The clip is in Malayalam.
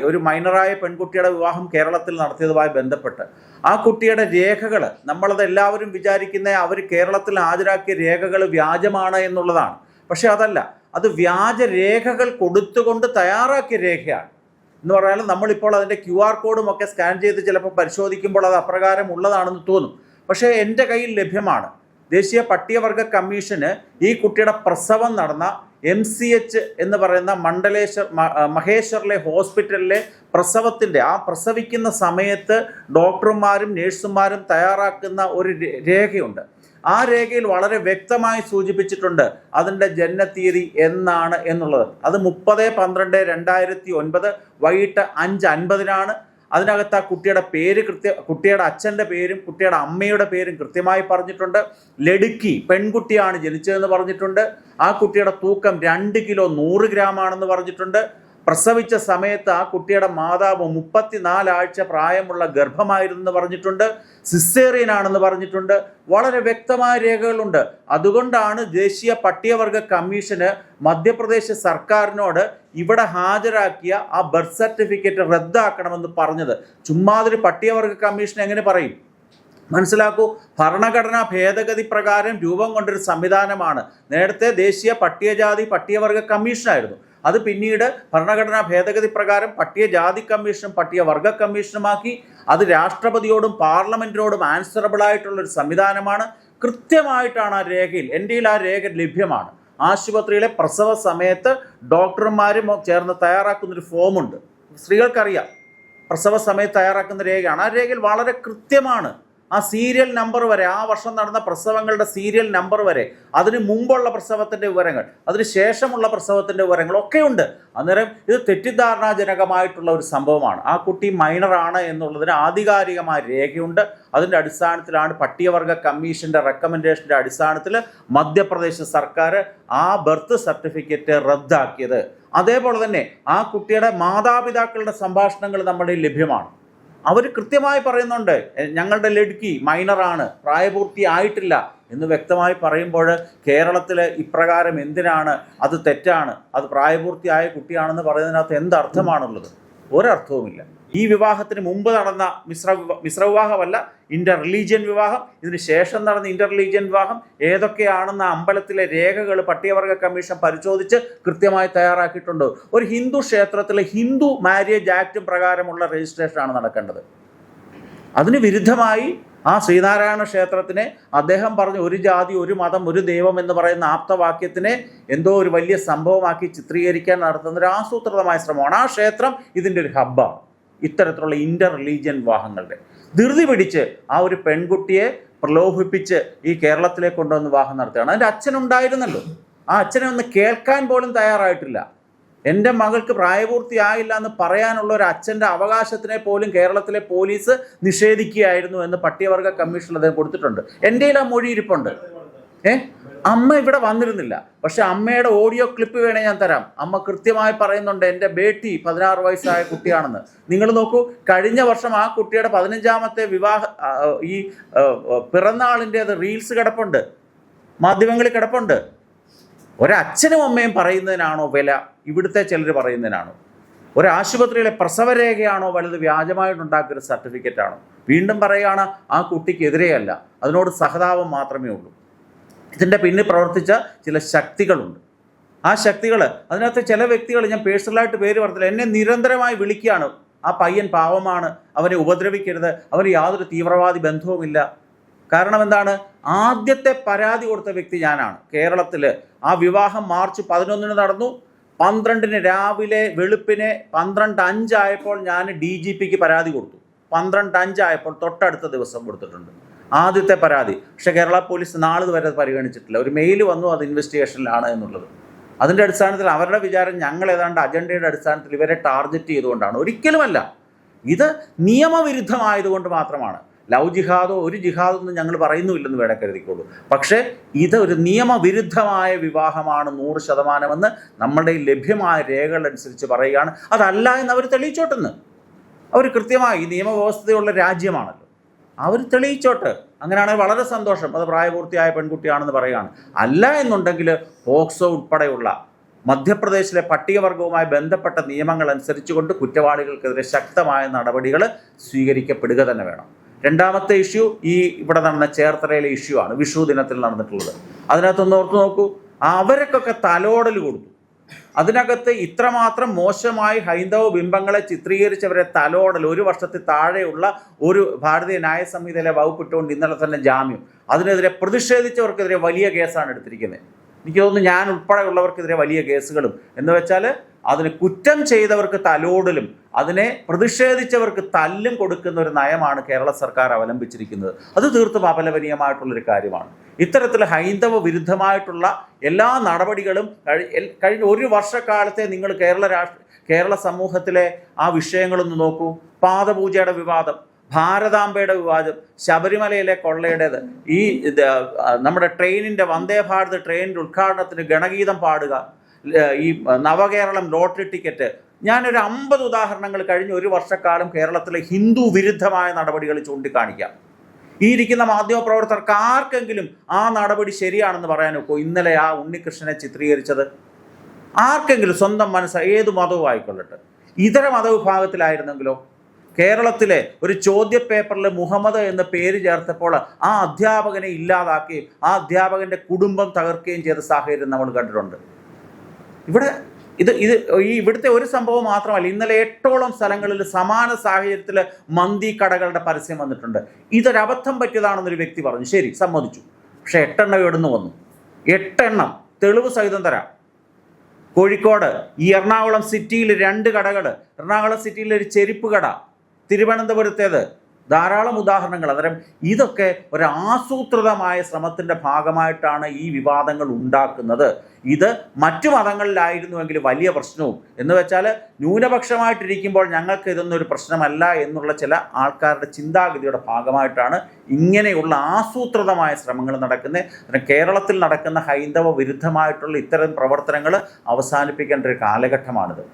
ഒരു മൈനറായ പെൺകുട്ടിയുടെ വിവാഹം കേരളത്തിൽ നടത്തിയതുമായി ബന്ധപ്പെട്ട് ആ കുട്ടിയുടെ രേഖകൾ നമ്മളത് എല്ലാവരും വിചാരിക്കുന്ന അവർ കേരളത്തിൽ ഹാജരാക്കിയ രേഖകൾ വ്യാജമാണ് എന്നുള്ളതാണ്. പക്ഷെ അതല്ല, അത് വ്യാജ രേഖകൾ കൊടുത്തുകൊണ്ട് തയ്യാറാക്കിയ രേഖയാണ് എന്ന് പറഞ്ഞാൽ നമ്മളിപ്പോൾ അതിൻ്റെ QR കോഡും ഒക്കെ സ്കാൻ ചെയ്ത് ചിലപ്പോൾ പരിശോധിക്കുമ്പോൾ അത് അപ്രകാരം ഉള്ളതാണെന്ന് തോന്നും. പക്ഷേ എൻ്റെ കയ്യിൽ ലഭ്യമാണ്. ദേശീയ പട്ടികവർഗ കമ്മീഷന് ഈ കുട്ടിയുടെ പ്രസവം നടന്ന MCH എന്ന് പറയുന്ന മഹേശ്വറിലെ ഹോസ്പിറ്റലിലെ പ്രസവത്തിൻ്റെ പ്രസവിക്കുന്ന സമയത്ത് ഡോക്ടർമാരും നേഴ്സുമാരും തയ്യാറാക്കുന്ന ഒരു രേഖയുണ്ട്. ആ രേഖയിൽ വളരെ വ്യക്തമായി സൂചിപ്പിച്ചിട്ടുണ്ട് അതിൻ്റെ ജനനത്തീയതി എന്നാണ് എന്നുള്ളത്. അത് 30/12/2009 വൈകിട്ട് 5:50 അതിനകത്ത് ആ കുട്ടിയുടെ പേര് കുട്ടിയുടെ അച്ഛൻ്റെ പേരും കുട്ടിയുടെ അമ്മയുടെ പേരും കൃത്യമായി പറഞ്ഞിട്ടുണ്ട്. ലടുക്കി പെൺകുട്ടിയാണ് ജനിച്ചതെന്ന് പറഞ്ഞിട്ടുണ്ട്. ആ കുട്ടിയുടെ തൂക്കം 2 കിലോ 100 ഗ്രാം ആണെന്ന് പറഞ്ഞിട്ടുണ്ട്. പ്രസവിച്ച സമയത്ത് ആ കുട്ടിയുടെ മാതാവ് 34 ആഴ്ച പ്രായമുള്ള ഗർഭമായിരുന്നെന്ന് പറഞ്ഞിട്ടുണ്ട്. സിസേറിയൻ ആണെന്ന് പറഞ്ഞിട്ടുണ്ട്. വളരെ വ്യക്തമായ രേഖകളുണ്ട്. അതുകൊണ്ടാണ് ദേശീയ പട്ടികവർഗ കമ്മീഷന് മധ്യപ്രദേശ് സർക്കാരിനോട് ഇവിടെ ഹാജരാക്കിയ ആ ബർത്ത് സർട്ടിഫിക്കറ്റ് റദ്ദാക്കണമെന്ന് പറഞ്ഞത്. ചുമ്മാതൊരു പട്ടികവർഗ കമ്മീഷൻ എങ്ങനെ പറയും? മനസ്സിലാക്കൂ, ഭരണഘടനാ ഭേദഗതി പ്രകാരം രൂപം കൊണ്ടൊരു സംവിധാനമാണ്. നേരത്തെ ദേശീയ പട്ടികജാതി പട്ടികവർഗ കമ്മീഷനായിരുന്നു. അത് പിന്നീട് ഭരണഘടനാ ഭേദഗതി പ്രകാരം പട്ടികജാതി കമ്മീഷനും പട്ടികവർഗ കമ്മീഷനുമാക്കി. അത് രാഷ്ട്രപതിയോടും പാർലമെൻറ്റിനോടും ആൻസറബിൾ ആയിട്ടുള്ളൊരു സംവിധാനമാണ്. കൃത്യമായിട്ടാണ് ആ രേഖയിൽ, എൻ്റെ ആ രേഖ ലഭ്യമാണ്. ആശുപത്രിയിലെ പ്രസവ സമയത്ത് ഡോക്ടർമാരും ചേർന്ന് തയ്യാറാക്കുന്നൊരു ഫോമുണ്ട്. സ്ത്രീകൾക്കറിയാം, പ്രസവ സമയത്ത് തയ്യാറാക്കുന്ന രേഖയാണ്. ആ രേഖയിൽ വളരെ കൃത്യമാണ് ആ സീരിയൽ നമ്പർ വരെ, ആ വർഷം നടന്ന പ്രസവങ്ങളുടെ സീരിയൽ നമ്പർ വരെ, അതിന് മുമ്പുള്ള പ്രസവത്തിൻ്റെ വിവരങ്ങൾ, അതിന് ശേഷമുള്ള പ്രസവത്തിൻ്റെ വിവരങ്ങളൊക്കെ ഉണ്ട്. അന്നേരം ഇത് തെറ്റിദ്ധാരണാജനകമായിട്ടുള്ള ഒരു സംഭവമാണ്. ആ കുട്ടി മൈനറാണ് എന്നുള്ളതിന് ആധികാരികമായ രേഖയുണ്ട്. അതിൻ്റെ അടിസ്ഥാനത്തിലാണ് പട്ടികവർഗ കമ്മീഷൻ്റെ റെക്കമെൻഡേഷൻ്റെ അടിസ്ഥാനത്തിൽ മധ്യപ്രദേശ് സർക്കാർ ആ ബർത്ത് സർട്ടിഫിക്കറ്റ് റദ്ദാക്കിയത്. അതേപോലെ തന്നെ ആ കുട്ടിയുടെ മാതാപിതാക്കളുടെ സംഭാഷണങ്ങൾ നമ്മുടെ ലഭ്യമാണ്. അവർ കൃത്യമായി പറയുന്നുണ്ട്, ഞങ്ങളുടെ ലടുക്കി മൈനറാണ്, പ്രായപൂർത്തിയായിട്ടില്ല എന്ന് വ്യക്തമായി പറയുമ്പോൾ കേരളത്തിൽ ഇപ്രകാരം എന്തിനാണ്, അത് തെറ്റാണ്, അത് പ്രായപൂർത്തിയായ കുട്ടിയാണെന്ന് പറയുന്നതിനകത്ത് എന്തർത്ഥമാണുള്ളത്? ഒരർത്ഥവുമില്ല. ഈ വിവാഹത്തിന് മുമ്പ് നടന്ന മിശ്ര വിവാഹമല്ല, ഇന്റർ റിലീജിയൻ വിവാഹം. ഇതിന് ശേഷം നടന്ന ഇന്റർ റിലീജിയൻ വിവാഹം ഏതൊക്കെയാണെന്ന അമ്പലത്തിലെ രേഖകൾ പട്ടികവർഗ കമ്മീഷൻ പരിശോധിച്ച് കൃത്യമായി തയ്യാറാക്കിയിട്ടുണ്ട്. ഒരു ഹിന്ദു ക്ഷേത്രത്തിലെ ഹിന്ദു മാരേജ് ആക്ട് പ്രകാരമുള്ള രജിസ്ട്രേഷനാണ് നടക്കേണ്ടത്. അതിന് വിരുദ്ധമായി ആ ശ്രീനാരായണ ക്ഷേത്രത്തിനെ അദ്ദേഹം പറഞ്ഞു ഒരു ജാതി ഒരു മതം ഒരു ദൈവം എന്ന് പറയുന്ന ആപ്തവാക്യത്തിനെ എന്തോ ഒരു വലിയ സംഭവമാക്കി ചിത്രീകരിക്കാൻ നടത്തുന്ന ഒരു ആസൂത്രിതമായ ശ്രമമാണ്. ആ ക്ഷേത്രം ഇതിൻ്റെ ഒരു ഹബ്ബാണ്. ഇത്തരത്തിലുള്ള ഇന്റർ റിലീജിയൻ വിവാഹങ്ങളുടെ ധൃതി പിടിച്ച് ആ ഒരു പെൺകുട്ടിയെ പ്രലോഭിപ്പിച്ച് ഈ കേരളത്തിലേക്ക് കൊണ്ടുവന്ന് വിവാഹം നടത്തുകയാണ്. അതിൻ്റെ അച്ഛനുണ്ടായിരുന്നല്ലോ, ആ അച്ഛനെ ഒന്ന് കേൾക്കാൻ പോലും തയ്യാറായിട്ടില്ല. എൻ്റെ മകൾക്ക് പ്രായപൂർത്തിയായില്ല എന്ന് പറയാനുള്ള ഒരു അച്ഛൻ്റെ അവകാശത്തിനെ പോലും കേരളത്തിലെ പോലീസ് നിഷേധിക്കുകയായിരുന്നു എന്ന് പട്ടികവർഗ കമ്മീഷനിൽ അദ്ദേഹം കൊടുത്തിട്ടുണ്ട്. എൻ്റെ ആ മൊഴി ഇരിപ്പുണ്ട്. അമ്മ ഇവിടെ വന്നിരുന്നില്ല, പക്ഷെ അമ്മയുടെ ഓഡിയോ ക്ലിപ്പ് വേണേ ഞാൻ തരാം. അമ്മ കൃത്യമായി പറയുന്നുണ്ട് എൻ്റെ ബേട്ടി 16 വയസ്സായ കുട്ടിയാണെന്ന്. നിങ്ങൾ നോക്കൂ, കഴിഞ്ഞ വർഷം ആ കുട്ടിയുടെ 15ാമത്തെ ഈ പിറന്നാളിൻ്റേത് റീൽസ് കിടപ്പുണ്ട്, മാധ്യമങ്ങളിൽ കിടപ്പുണ്ട്. ഒരച്ഛനും അമ്മയും പറയുന്നതിനാണോ വില, ഇവിടുത്തെ ചിലർ പറയുന്നതിനാണോ? ഒരാശുപത്രിയിലെ പ്രസവരേഖയാണോ വലുത്, വ്യാജമായിട്ടുണ്ടാക്കിയൊരു സർട്ടിഫിക്കറ്റാണോ? വീണ്ടും പറയുകയാണ്, ആ കുട്ടിക്കെതിരെയല്ല, അതിനോട് സഹതാപം മാത്രമേ ഉള്ളൂ. ഇതിൻ്റെ പിന്നിൽ പ്രവർത്തിച്ച ചില ശക്തികളുണ്ട്. ആ ശക്തികൾ, അതിനകത്ത് ചില വ്യക്തികൾ, ഞാൻ പേഴ്സണലായിട്ട് പേര് പറഞ്ഞില്ല, എന്നെ നിരന്തരമായി വിളിക്കുകയാണ്, ആ പയ്യൻ പാവമാണ്, അവനെ ഉപദ്രവിക്കരുത്, അവന് യാതൊരു തീവ്രവാദി ബന്ധവുമില്ല. കാരണം എന്താണ്? ആദ്യത്തെ പരാതി കൊടുത്ത വ്യക്തി ഞാനാണ് കേരളത്തിൽ. ആ വിവാഹം മാർച്ച് 11 നടന്നു. 12 രാവിലെ വെളുപ്പിനെ 12:05 ആയപ്പോൾ ഞാൻ DGPക്ക് പരാതി കൊടുത്തു. 12:05 ആയപ്പോൾ തൊട്ടടുത്ത ദിവസം കൊടുത്തിട്ടുണ്ട് ആദ്യത്തെ പരാതി. പക്ഷേ കേരള പോലീസ് നാളെ വരെ പരിഗണിച്ചിട്ടില്ല. ഒരു മെയിൽ വന്നു, അത് ഇൻവെസ്റ്റിഗേഷനിലാണ് എന്നുള്ളത്. അതിൻ്റെ അടിസ്ഥാനത്തിൽ അവരുടെ വിചാരം ഞങ്ങൾ ഏതാണ്ട് അജണ്ടയുടെ അടിസ്ഥാനത്തിൽ ഇവരെ ടാർഗറ്റ് ചെയ്തുകൊണ്ടാണ്. ഒരിക്കലുമല്ല, ഇത് നിയമവിരുദ്ധമായതുകൊണ്ട് മാത്രമാണ്. ലവ് ജിഹാദോ ഒരു ജിഹാദൊന്നും ഞങ്ങൾ പറയുന്നുമില്ലെന്ന് വേണം കരുതിക്കോളൂ. പക്ഷേ ഇത് ഒരു നിയമവിരുദ്ധമായ വിവാഹമാണ് 100% നമ്മുടെ ലഭ്യമായ രേഖകളനുസരിച്ച് പറയുകയാണ്. അതല്ല എന്ന് അവർ തെളിയിച്ചോട്ടെന്ന്. അവർ കൃത്യമായി നിയമവ്യവസ്ഥയുള്ള രാജ്യമാണല്ലോ, അവർ തെളിയിച്ചോട്ട്. അങ്ങനെയാണെങ്കിൽ വളരെ സന്തോഷം, അത് പ്രായപൂർത്തിയായ പെൺകുട്ടിയാണെന്ന് പറയുകയാണ്. അല്ല എന്നുണ്ടെങ്കിൽ പോക്സോ ഉൾപ്പെടെയുള്ള മധ്യപ്രദേശിലെ പട്ടികവർഗവുമായി ബന്ധപ്പെട്ട നിയമങ്ങൾ അനുസരിച്ചുകൊണ്ട് കുറ്റവാളികൾക്കെതിരെ ശക്തമായ നടപടികൾ സ്വീകരിക്കപ്പെടുക തന്നെ വേണം. രണ്ടാമത്തെ ഇഷ്യൂ ഇവിടെ നടന്ന ചേർത്തലയിലെ ഇഷ്യൂ ആണ്, വിഷു ദിനത്തിൽ നടന്നിട്ടുള്ളത്. അതിനകത്തൊന്ന് ഓർത്തു നോക്കൂ, അവർക്കൊക്കെ തലോടൽ കൊടുത്തു. അതിനകത്ത് ഇത്രമാത്രം മോശമായി ഹൈന്ദവ ബിംബങ്ങളെ ചിത്രീകരിച്ചവരെ തലോടൽ, 1 വർഷത്തിൽ താഴെയുള്ള ഒരു ഭാരതീയ ന്യായ സംഹിതയിലെ വകുപ്പിട്ടുകൊണ്ട് ഇന്നലെ തന്നെ ജാമ്യം. അതിനെതിരെ പ്രതിഷേധിച്ചവർക്കെതിരെ വലിയ കേസാണ് എടുത്തിരിക്കുന്നത്. എനിക്ക് തോന്നുന്നു ഞാൻ ഉൾപ്പെടെയുള്ളവർക്കെതിരെ വലിയ കേസുകളും. എന്ന് വെച്ചാൽ അതിന് കുറ്റം ചെയ്തവർക്ക് തലോടലും അതിനെ പ്രതിഷേധിച്ചവർക്ക് തല്ലും കൊടുക്കുന്ന ഒരു നയമാണ് കേരള സർക്കാർ അവലംബിച്ചിരിക്കുന്നത്. അത് തീർത്തും അപലപനീയമായിട്ടുള്ളൊരു കാര്യമാണ്. ഇത്തരത്തിൽ ഹൈന്ദവ വിരുദ്ധമായിട്ടുള്ള എല്ലാ നടപടികളും കഴിഞ്ഞ 1 വർഷക്കാലത്തെ നിങ്ങൾ കേരള സമൂഹത്തിലെ ആ വിഷയങ്ങളൊന്ന് നോക്കൂ. പാദപൂജയുടെ വിവാദം, ഭാരതാംബയുടെ വിവാദം, ശബരിമലയിലെ കൊള്ളയുടേത്, നമ്മുടെ ട്രെയിനിൻ്റെ വന്ദേ ഭാരത് ട്രെയിനിൻ്റെ ഉദ്ഘാടനത്തിന് ഗണഗീതം പാടുക, ഈ നവകേരളം ലോട്ടറി ടിക്കറ്റ്. ഞാനൊരു 50 ഉദാഹരണങ്ങൾ കഴിഞ്ഞ 1 വർഷക്കാലം കേരളത്തിലെ ഹിന്ദു വിരുദ്ധമായ നടപടികൾ ചൂണ്ടിക്കാണിക്കാം. ഈ ഇരിക്കുന്ന മാധ്യമപ്രവർത്തകർക്ക് ആർക്കെങ്കിലും ആ നടപടി ശരിയാണെന്ന് പറയാനൊക്കെ ഇന്നലെ ആ ഉണ്ണികൃഷ്ണനെ ചിത്രീകരിച്ചത് ആർക്കെങ്കിലും സ്വന്തം മനസ്സ് ഏത് മതവും ആയിക്കൊള്ളട്ടെ, ഇതര മതവിഭാഗത്തിലായിരുന്നെങ്കിലോ? കേരളത്തിലെ ഒരു ചോദ്യ പേപ്പറിൽ മുഹമ്മദ് എന്ന പേര് ചേർത്തപ്പോൾ ആ അധ്യാപകനെ ഇല്ലാതാക്കുകയും ആ അധ്യാപകൻ്റെ കുടുംബം തകർക്കുകയും ചെയ്ത സാഹചര്യം നമ്മൾ കണ്ടിട്ടുണ്ട്. ഇവിടുത്തെ ഒരു സംഭവം മാത്രമല്ല, ഇന്നലെ 8ഓളം സ്ഥലങ്ങളിൽ സമാന സാഹചര്യത്തിൽ മന്തി കടകളുടെ പരസ്യം വന്നിട്ടുണ്ട്. ഇതൊരബദ്ധം പറ്റിയതാണെന്നൊരു വ്യക്തി പറഞ്ഞു, ശരി, സമ്മതിച്ചു. പക്ഷെ 8 എണ്ണം എവിടുന്ന് വന്നു? 8 എണ്ണം തെളിവ് സഹിതം തരാം. കോഴിക്കോട്, ഈ എറണാകുളം സിറ്റിയിൽ 2 കടകൾ, എറണാകുളം സിറ്റിയിൽ ഒരു ചെരുപ്പ് കട, തിരുവനന്തപുരത്തേത്, ധാരാളം ഉദാഹരണങ്ങൾ. അന്നേരം ഇതൊക്കെ ഒരു ആസൂത്രിതമായ ശ്രമത്തിൻ്റെ ഭാഗമായിട്ടാണ് ഈ വിവാദങ്ങൾ ഉണ്ടാക്കുന്നത്. ഇത് മറ്റു മതങ്ങളിലായിരുന്നുവെങ്കിൽ വലിയ പ്രശ്നവും, എന്ന് വെച്ചാൽ ന്യൂനപക്ഷമായിട്ടിരിക്കുമ്പോൾ ഞങ്ങൾക്ക് ഇതൊന്നും ഒരു പ്രശ്നമല്ല എന്നുള്ള ചില ആൾക്കാരുടെ ചിന്താഗതിയുടെ ഭാഗമായിട്ടാണ് ഇങ്ങനെയുള്ള ആസൂത്രിതമായ ശ്രമങ്ങൾ നടക്കുന്നത്. കേരളത്തിൽ നടക്കുന്ന ഹൈന്ദവ വിരുദ്ധമായിട്ടുള്ള ഇത്തരം പ്രവർത്തനങ്ങൾ അവസാനിപ്പിക്കേണ്ട ഒരു കാലഘട്ടമാണിത്.